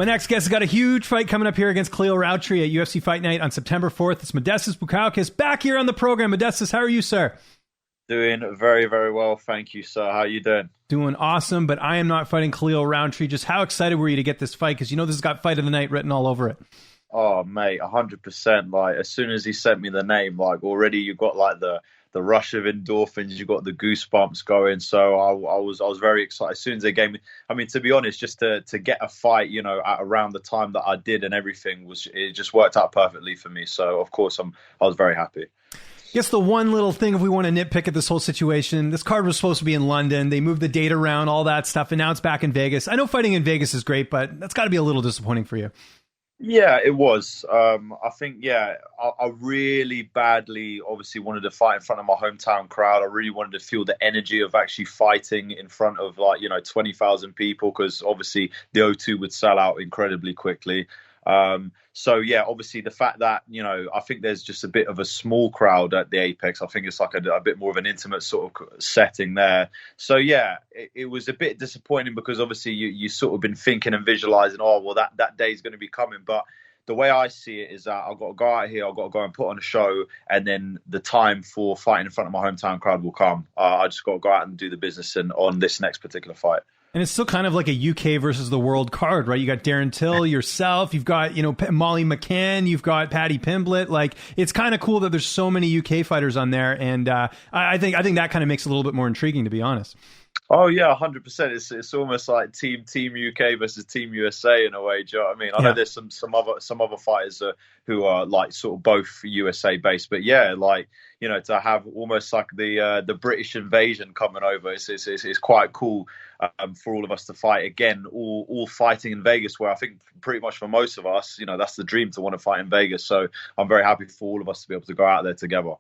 My next guest has got a huge fight coming up here against Khalil Rountree at UFC Fight Night on September 4th. It's Modestas Bukauskas back here on the program. Modestas, how are you, sir? Doing very, very well. Thank you, sir. How are you doing? Doing awesome, but I am not fighting Khalil Rountree. Just how excited were you to get this fight? Because you know this has got Fight of the Night written all over it. Oh, mate, 100%. Like, as soon as he sent me the name, like, already you got, like, the rush of endorphins, you got the goosebumps going. So I was very excited. As soon as they gave me, I mean, to be honest, just to get a fight, you know, at around the time that I did and everything, it just worked out perfectly for me. So, of course, I was very happy. Guess the one little thing, if we want to nitpick at this whole situation, this card was supposed to be in London. They moved the date around, all that stuff, and now it's back in Vegas. I know fighting in Vegas is great, but that's got to be a little disappointing for you. Yeah, it was. I think, I really badly obviously wanted to fight in front of my hometown crowd. I really wanted to feel the energy of actually fighting in front of 20,000 people, because obviously the O2 would sell out incredibly quickly. So yeah, obviously the fact that, I think there's just a bit of a small crowd at the Apex. I think it's like a bit more of an intimate sort of setting there. So yeah, it was a bit disappointing, because obviously you sort of been thinking and visualizing, that day is going to be coming. But the way I see it is that I've got to go out here, I've got to go and put on a show, and then the time for fighting in front of my hometown crowd will come. I just got to go out and do the business on this next particular fight. And it's still kind of like a UK versus the world card, right? You got Darren Till, yourself, you've got, Molly McCann, you've got Paddy Pimblett. Like, it's kind of cool that there's so many UK fighters on there. And I think that kind of makes it a little bit more intriguing, to be honest. Oh yeah, 100%. It's almost like team UK versus team USA in a way. Do you know what I mean? I know there's some other fighters who are like sort of both USA based, but yeah, like, to have almost like the British invasion coming over, it's quite cool for all of us to fight again, all fighting in Vegas, where I think pretty much for most of us, that's the dream, to want to fight in Vegas. So I'm very happy for all of us to be able to go out there together.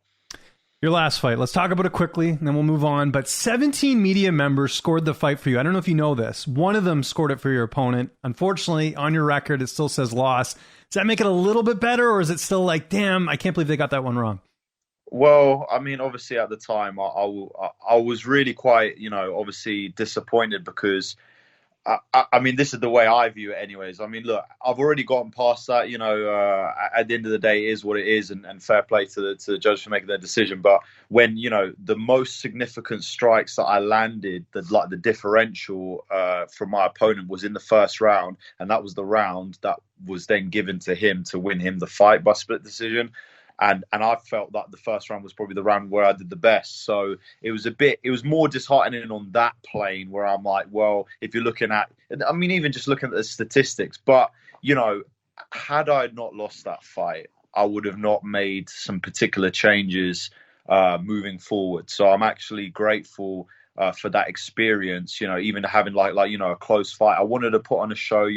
Your last fight. Let's talk about it quickly, and then we'll move on. But 17 media members scored the fight for you. I don't know if you know this. One of them scored it for your opponent. Unfortunately, on your record, it still says loss. Does that make it a little bit better, or is it still like, damn, I can't believe they got that one wrong? Well, I mean, obviously at the time, I was really quite, obviously disappointed, because I mean, this is the way I view it anyways. I mean, look, I've already gotten past that, at the end of the day, it is what it is, and fair play to the judge for making their decision. But when, the most significant strikes that I landed, the differential from my opponent was in the first round, and that was the round that was then given to him to win him the fight by split decision. And I felt that the first round was probably the round where I did the best. So it was more disheartening on that plane, where I'm like, well, if you're looking at, I mean, even just looking at the statistics, but, had I not lost that fight, I would have not made some particular changes moving forward. So I'm actually grateful for that experience, even having like a close fight. I wanted to put on a show,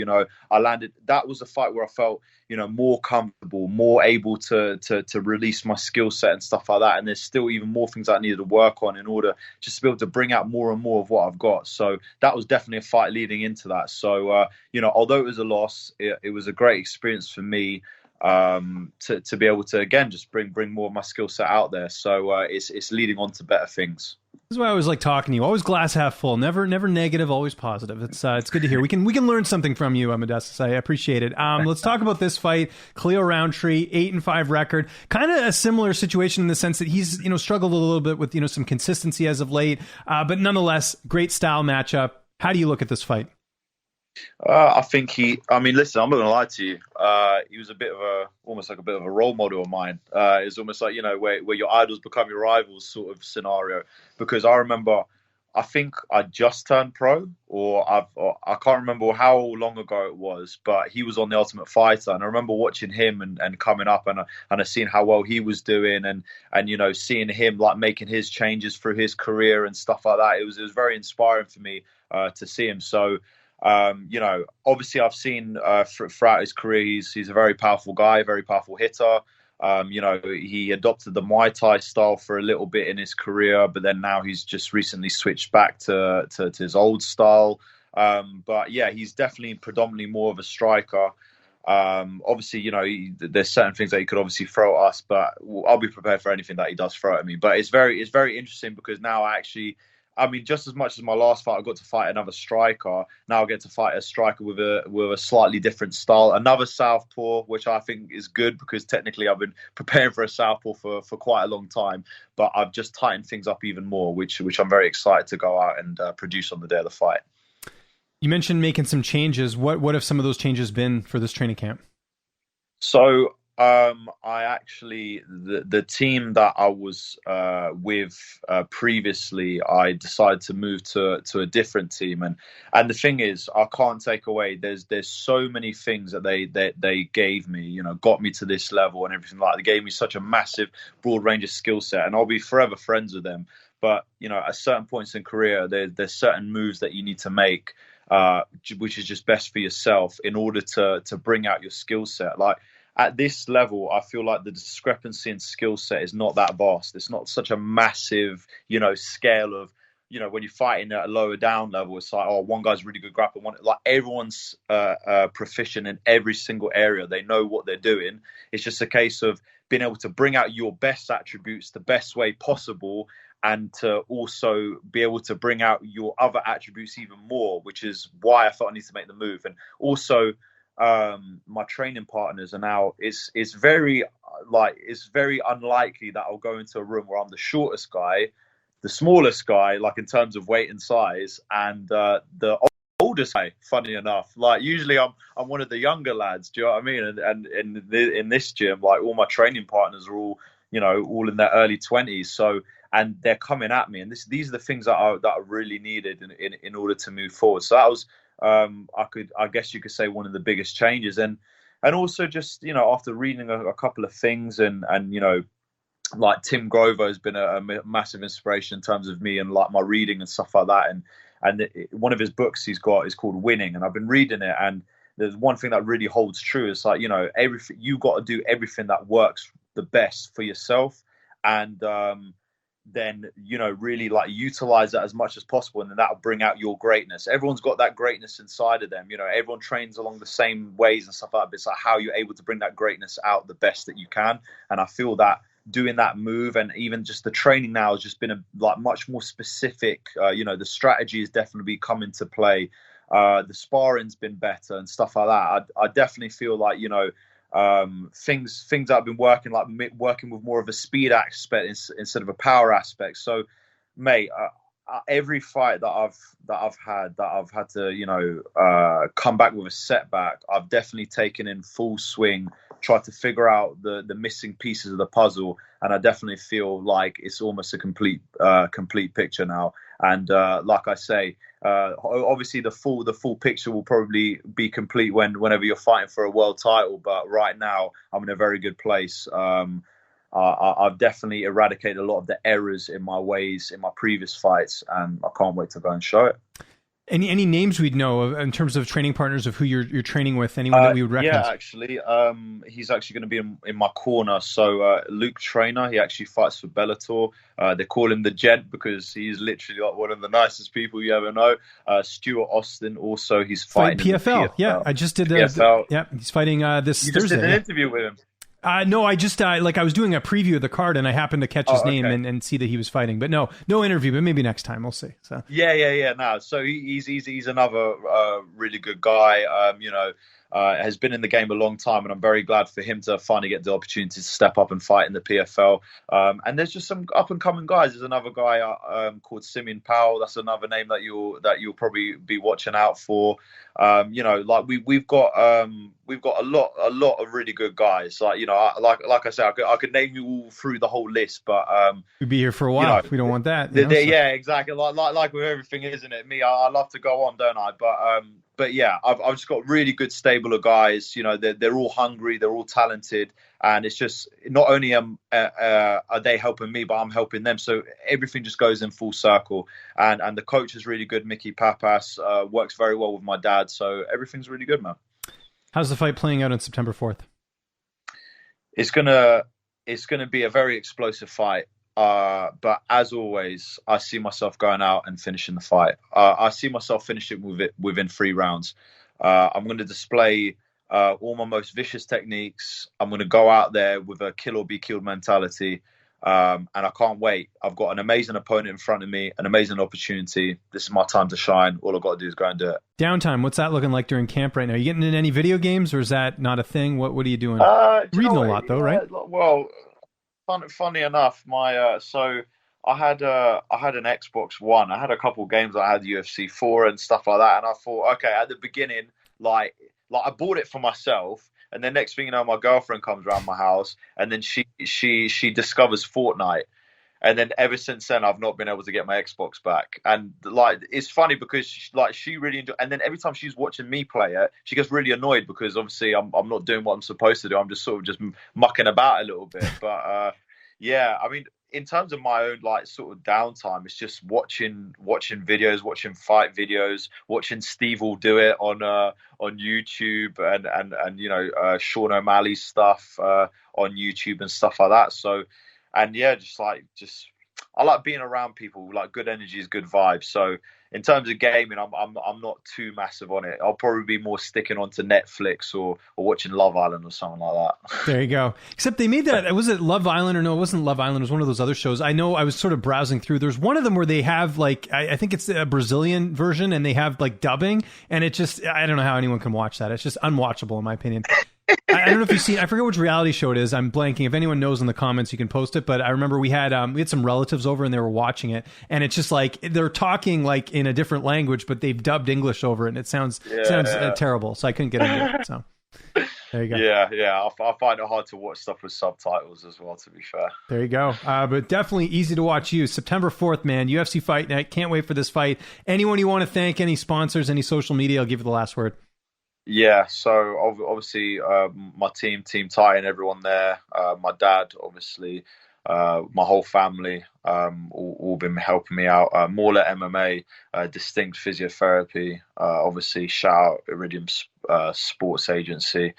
I landed, that was a fight where I felt, more comfortable, more able to release my skill set and stuff like that. And there's still even more things I needed to work on in order just to be able to bring out more and more of what I've got. So that was definitely a fight leading into that. So, although it was a loss, it was a great experience for me to be able to, again, just bring more of my skill set out there. So it's leading on to better things. This is why I always like talking to you. Always glass half full, never negative, always positive. It's good to hear. We can learn something from you, Modestas. I appreciate it. Let's talk about this fight. Khalil Rountree, 8-5 record. Kind of a similar situation in the sense that he's struggled a little bit with some consistency as of late, but nonetheless, great style matchup. How do you look at this fight? I think listen, I'm not going to lie to you. He was almost like a bit of a role model of mine. It's almost like, where your idols become your rivals sort of scenario. Because I remember, I think I just turned pro, or I can't remember how long ago it was, but he was on The Ultimate Fighter. And I remember watching him and coming up, and I seen how well he was doing, and seeing him like making his changes through his career and stuff like that. It was very inspiring for me to see him. So, obviously I've seen throughout his career, he's a very powerful guy, very powerful hitter. He adopted the Muay Thai style for a little bit in his career, but then now he's just recently switched back to his old style. But yeah, he's definitely predominantly more of a striker. Obviously, there's certain things that he could obviously throw at us, but I'll be prepared for anything that he does throw at me. But it's very interesting, because now I actually I mean, just as much as my last fight, I got to fight another striker. Now I get to fight a striker with a slightly different style, another southpaw, which I think is good because technically I've been preparing for a southpaw for quite a long time. But I've just tightened things up even more, which I'm very excited to go out and produce on the day of the fight. You mentioned making some changes. What have some of those changes been for this training camp? So I actually, the team that I was with previously, I decided to move to a different team, and the thing is, I can't take away. There's so many things that they gave me, you know, got me to this level and everything like that. They gave me such a massive, broad range of skill set, and I'll be forever friends with them. But you know, at certain points in career, there's certain moves that you need to make, which is just best for yourself in order to bring out your skill set. Like, at this level, I feel like the discrepancy in skill set is not that vast. It's not such a massive, you know, scale of, you know, when you're fighting at a lower down level, it's like, oh, one guy's really good grappler. Like everyone's proficient in every single area. They know what they're doing. It's just a case of being able to bring out your best attributes the best way possible, and to also be able to bring out your other attributes even more, which is why I felt I need to make the move. And also, my training partners are now, it's very unlikely that I'll go into a room where I'm the shortest guy, the smallest guy, like in terms of weight and size, and the oldest guy. Funny enough, like usually I'm one of the younger lads. Do you know what I mean? And in this gym, like all my training partners are all, you know, all in their early 20s. So, and they're coming at me, and these are the things that are really needed in order to move forward. So that was, I guess you could say, one of the biggest changes, and also just, you know, after reading a couple of things, and you know, like Tim Grover has been a massive inspiration in terms of me and like my reading and stuff like that, and one of his books he's got is called Winning, and I've been reading it, and there's one thing that really holds true. It's like, you know, everything, you got to do everything that works the best for yourself, and then, you know, really like utilize that as much as possible, and then that'll bring out your greatness. Everyone's got that greatness inside of them. You know, everyone trains along the same ways and stuff like that, but it's like how you're able to bring that greatness out the best that you can. And I feel that doing that move, and even just the training now, has just been like much more specific. You know, the strategy has definitely come into play. The sparring's been better and stuff like that. I definitely feel like, you know, things I've been working with more of a speed aspect instead of a power aspect. So, mate, every fight that I've had to, you know, come back with a setback, I've definitely taken in full swing, tried to figure out the missing pieces of the puzzle, and I definitely feel like it's almost a complete picture now. And like I say, obviously the full picture will probably be complete whenever you're fighting for a world title. But right now, I'm in a very good place. I've definitely eradicated a lot of the errors in my ways in my previous fights, and I can't wait to go and show it. Any names we'd know of in terms of training partners of who you're training with? Anyone that we would recognize? Yeah, actually, he's actually going to be in my corner. So Luke Trainer, he actually fights for Bellator. They call him the Gent because he's literally like one of the nicest people you ever know. Stuart Austin, also, he's fighting PFL. Yeah, I just did. PFL. Yeah, he's fighting this Thursday. You just did an interview with him. No, I just I was doing a preview of the card, and I happened to catch his name and see that he was fighting. But no interview. But maybe next time, we'll see. So yeah. No, so he's another really good guy. You know, has been in the game a long time, and I'm very glad for him to finally get the opportunity to step up and fight in the PFL. And there's just some up and coming guys. There's another guy called Simeon Powell. That's another name that you'll probably be watching out for. You know, like we've got a lot of really good guys. Like, you know, like I said, I could name you all through the whole list, but we'd be here for a while. You know, if we don't want that. Yeah, exactly. Like with everything, isn't it? Me, I love to go on, don't I? But yeah, I've just got really good stable of guys. You know, they're all hungry, they're all talented, and it's just not only are they helping me, but I'm helping them. So everything just goes in full circle. And the coach is really good, Mickey Papas, works very well with my dad. So everything's really good, man. How's the fight playing out on September 4th? It's gonna be a very explosive fight. But as always, I see myself going out and finishing the fight. I see myself finishing within 3 rounds. I'm going to display all my most vicious techniques. I'm going to go out there with a kill or be killed mentality. And I can't wait. I've got an amazing opponent in front of me, an amazing opportunity. This is my time to shine. All I've got to do is go and do it. Downtime, what's that looking like during camp right now? Are you getting in any video games, or is that not a thing? What are you doing? Reading a lot, though, right? Well, funny enough, my so I had an Xbox One. I had a couple games. I had UFC 4 and stuff like that. And I thought, okay, at the beginning, like I bought it for myself. And then next thing you know, my girlfriend comes around my house, and then she discovers Fortnite. And then ever since then, I've not been able to get my Xbox back. And like, it's funny because she really enjoys. And then every time she's watching me play it, she gets really annoyed because obviously I'm not doing what I'm supposed to do. I'm just sort of just mucking about a little bit. But yeah, I mean, in terms of my own like sort of downtime, it's just watching videos, watching fight videos, watching Steve will do it on YouTube, and you know, Sean O'Malley's stuff on YouTube and stuff like that. So, and yeah, just I like being around people. Like, good energy is good vibes. So in terms of gaming, I'm not too massive on it. I'll probably be more sticking onto Netflix or watching Love Island or something like that. There you go. Except they made that, was it Love Island or no, it wasn't Love Island. It was one of those other shows. I know, I was sort of browsing through. There's one of them where they have like, I think it's a Brazilian version, and they have like dubbing, and it just, I don't know how anyone can watch that. It's just unwatchable in my opinion. I don't know if you've seen, I forget which reality show it is. I'm blanking. If anyone knows in the comments, you can post it. But I remember we had some relatives over, and they were watching it, and it's just like they're talking like in a different language, but they've dubbed English over it, and it sounds terrible. So I couldn't get into it. So there you go. Yeah. I find it hard to watch stuff with subtitles as well, to be fair. There you go. But definitely easy to watch. You September 4th, man. UFC Fight Night. Can't wait for this fight. Anyone you want to thank? Any sponsors? Any social media? I'll give you the last word. Yeah, so obviously my Team Titan, everyone there, my dad, obviously, my whole family, all been helping me out. Mauler MMA, Distinct Physiotherapy, obviously shout out Iridium Sports Agency,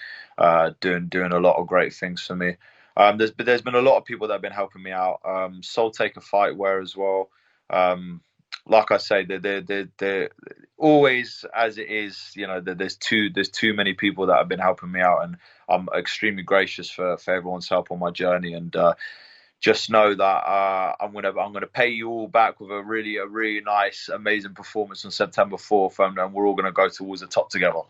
doing a lot of great things for me. There's been a lot of people that have been helping me out. Soul Taker Fightwear as well. Like I say, they're always, as it is, you know, there's too many people that have been helping me out, and I'm extremely gracious for everyone's help on my journey. And just know that I'm gonna pay you all back with a really nice, amazing performance on September 4th, and we're all gonna go towards the top together.